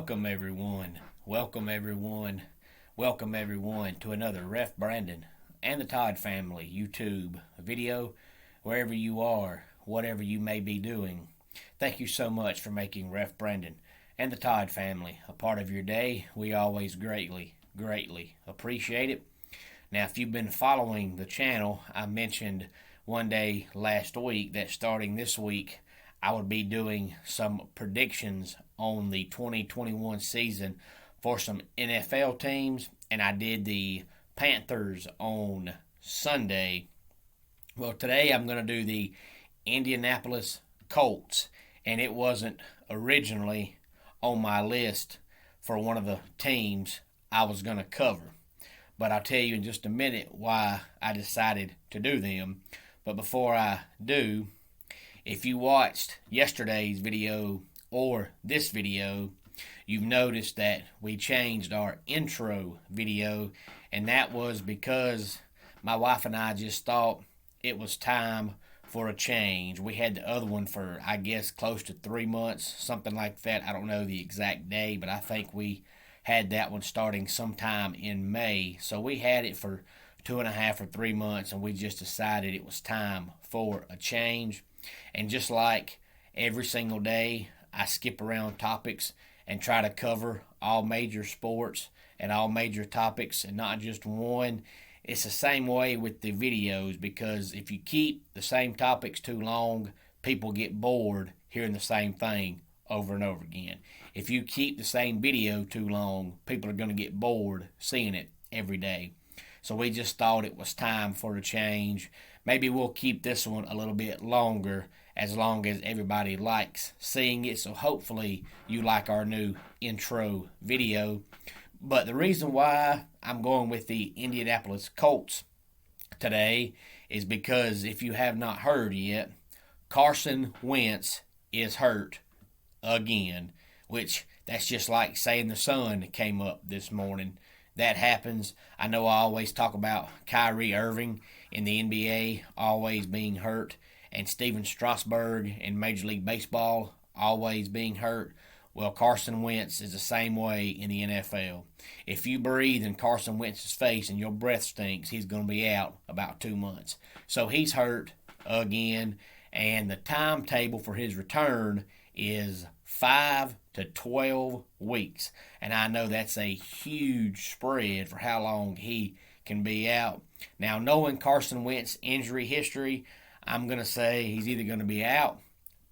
Welcome everyone. Welcome everyone. Welcome everyone to another Ref Brandon and the Todd family YouTube video, wherever you are, whatever you may be doing. Thank you so much for making Ref Brandon and the Todd family a part of your day. We always greatly appreciate it. Now, if you've been following the channel, I mentioned one day last week that starting this week, I would be doing some predictions on the 2021 season for some NFL teams, and I did the Panthers on Sunday. Well, today I'm going to do the Indianapolis Colts, and it wasn't originally on my list for one of the teams I was going to cover. But I'll tell you in just a minute why I decided to do them. But before I do, if you watched yesterday's video or this video, you've noticed that we changed our intro video, and that was because my wife and I just thought it was time for a change. We had the other one for, I guess, close to 3 months, something like that. I don't know the exact day, but I think we had that one starting sometime in May. So we had it for 2.5 or 3 months, and we just decided it was time for a change. And just like every single day, I skip around topics and try to cover all major sports and all major topics and not just one. It's the same way with the videos, because if you keep the same topics too long, people get bored hearing the same thing over and over again. If you keep the same video too long, people are going to get bored seeing it every day. So we just thought it was time for a change. Maybe we'll keep this one a little bit longer, as long as everybody likes seeing it. So hopefully you like our new intro video. But the reason why I'm going with the Indianapolis Colts today is because if you have not heard yet, Carson Wentz is hurt again, which that's just like saying the sun came up this morning. That happens. I know I always talk about Kyrie Irving in the NBA always being hurt, and Steven Strasburg in Major League Baseball always being hurt. Well, Carson Wentz is the same way in the NFL. If you breathe in Carson Wentz's face and your breath stinks, he's going to be out about 2 months. So he's hurt again, and the timetable for his return is 5 to 12 weeks. And I know that's a huge spread for how long he can be out. Now, knowing Carson Wentz's injury history, I'm going to say he's either going to be out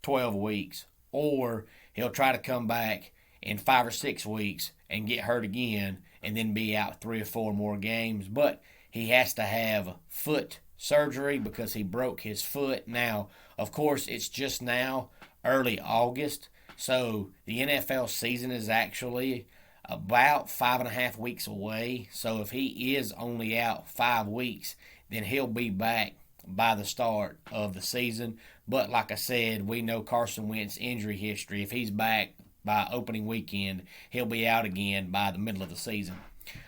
12 weeks or he'll try to come back in 5 or 6 weeks and get hurt again and then be out 3 or 4 more games. But he has to have foot surgery because he broke his foot. Now, of course, it's just now early August, so the NFL season is actually about 5.5 weeks away. So if he is only out 5 weeks, then he'll be back by the start of the season. But like I said, we know Carson Wentz's injury history. If he's back by opening weekend, he'll be out again by the middle of the season.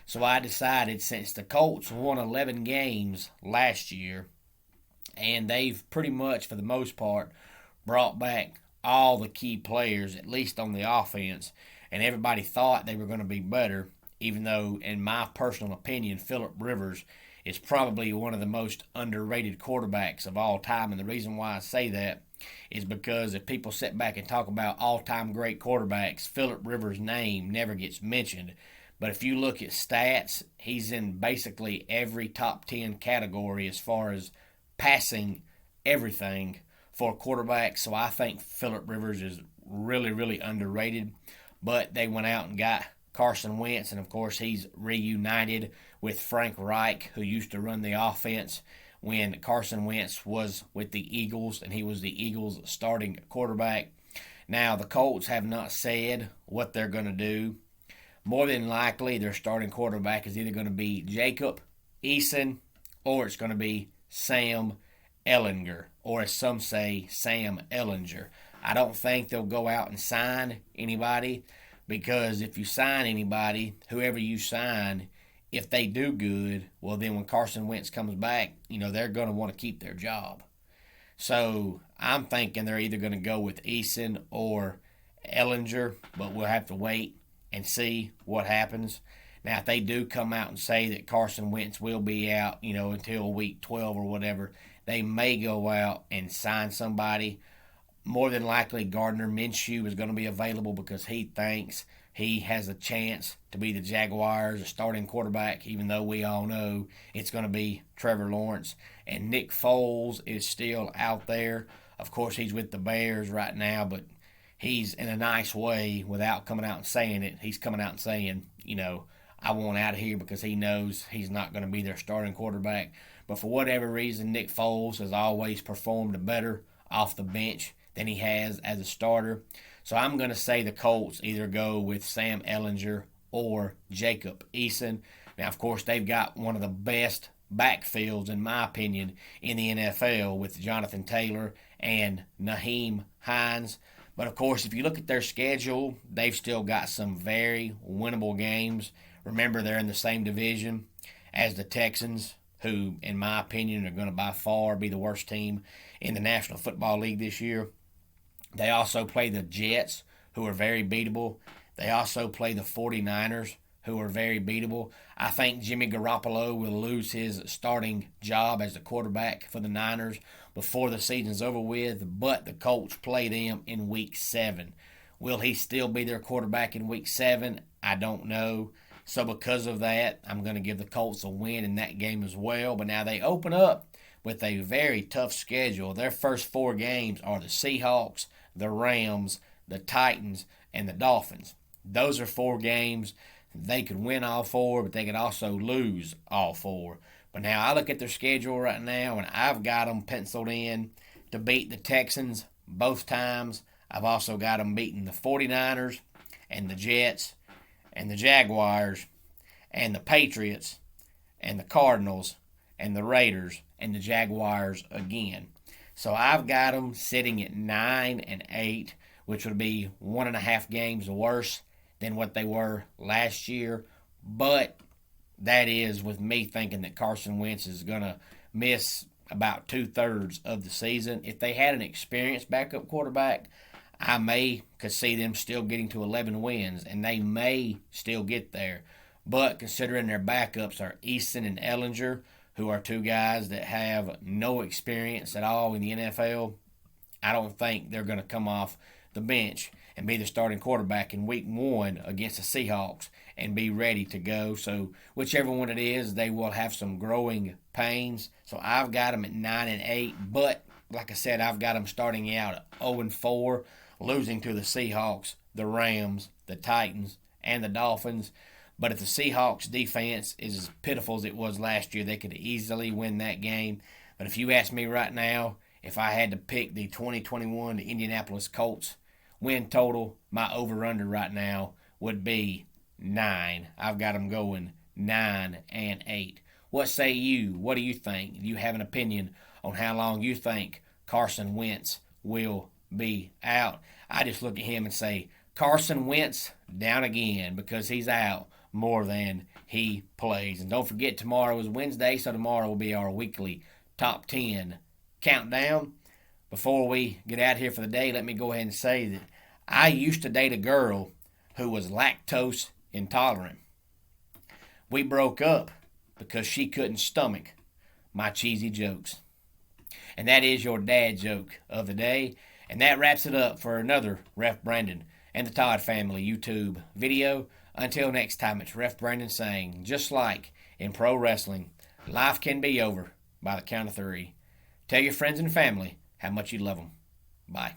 So I decided, since the Colts won 11 games last year, and they've pretty much, for the most part, brought back all the key players, at least on the offense, and everybody thought they were going to be better, even though, in my personal opinion, Phillip Rivers is probably one of the most underrated quarterbacks of all time. And the reason why I say that is because if people sit back and talk about all-time great quarterbacks, Phillip Rivers' name never gets mentioned. But if you look at stats, he's in basically every top 10 category as far as passing everything for quarterbacks. So I think Phillip Rivers is really underrated. But they went out and got Carson Wentz, and of course he's reunited with Frank Reich, who used to run the offense when Carson Wentz was with the Eagles, and he was the Eagles' starting quarterback. Now, the Colts have not said what they're going to do. More than likely, their starting quarterback is either going to be Jacob Eason or it's going to be Sam Ehlinger, or as some say, Sam Ehlinger. I don't think they'll go out and sign anybody, because if you sign anybody, whoever you sign, if they do good, well, then when Carson Wentz comes back, they're going to want to keep their job. So I'm thinking they're either going to go with Eason or Ehlinger, but we'll have to wait and see what happens. Now, if they do come out and say that Carson Wentz will be out, until week 12 or whatever, they may go out and sign somebody. More than likely, Gardner Minshew is going to be available because he thinks he has a chance to be the Jaguars' starting quarterback, even though we all know it's going to be Trevor Lawrence. And Nick Foles is still out there. Of course, he's with the Bears right now, but he's in a nice way without coming out and saying it. He's coming out and saying, I want out of here because he knows he's not going to be their starting quarterback. But for whatever reason, Nick Foles has always performed better off the bench than he has as a starter. So I'm going to say the Colts either go with Sam Ehlinger or Jacob Eason. Now, of course, they've got one of the best backfields, in my opinion, in the NFL with Jonathan Taylor and Nyheim Hines. But, of course, if you look at their schedule, they've still got some very winnable games. Remember, they're in the same division as the Texans, who, in my opinion, are going to by far be the worst team in the National Football League this year. They also play the Jets, who are very beatable. They also play the 49ers, who are very beatable. I think Jimmy Garoppolo will lose his starting job as the quarterback for the Niners before the season's over with, but the Colts play them in Week 7. Will he still be their quarterback in Week 7? I don't know. So because of that, I'm going to give the Colts a win in that game as well. But now they open up with a very tough schedule. Their first 4 games are the Seahawks, the Rams, the Titans, and the Dolphins. Those are 4 games. They could win all 4, but they could also lose all 4. But now I look at their schedule right now, and I've got them penciled in to beat the Texans both times. I've also got them beating the 49ers and the Jets and the Jaguars and the Patriots and the Cardinals and the Raiders and the Jaguars again. So I've got them sitting at 9-8, which would be 1.5 games worse than what they were last year. But that is with me thinking that Carson Wentz is going to miss about 2/3 of the season. If they had an experienced backup quarterback, I could see them still getting to 11 wins, and they may still get there. But considering their backups are Eason and Ehlinger, who are 2 guys that have no experience at all in the NFL, I don't think they're going to come off the bench and be the starting quarterback in Week 1 against the Seahawks and be ready to go. So whichever one it is, they will have some growing pains. So I've got them at 9-8, but like I said, I've got them starting out at 0-4, losing to the Seahawks, the Rams, the Titans, and the Dolphins. But if the Seahawks defense is as pitiful as it was last year, they could easily win that game. But if you ask me right now, if I had to pick the 2021 Indianapolis Colts win total, my over-under right now would be 9. I've got them going 9-8. What say you? What do you think? Do you have an opinion on how long you think Carson Wentz will be out? I just look at him and say, Carson Wentz down again because he's out more than he plays. And don't forget, tomorrow is Wednesday, so tomorrow will be our weekly top 10 countdown. Before we get out here for the day, let me go ahead and say that I used to date a girl who was lactose intolerant. We broke up because she couldn't stomach my cheesy jokes. And that is your dad joke of the day. And that wraps it up for another Ref Brandon and the Todd Family YouTube video. Until next time, it's Ref Brandon saying, just like in pro wrestling, life can be over by the count of 3. Tell your friends and family how much you love them. Bye.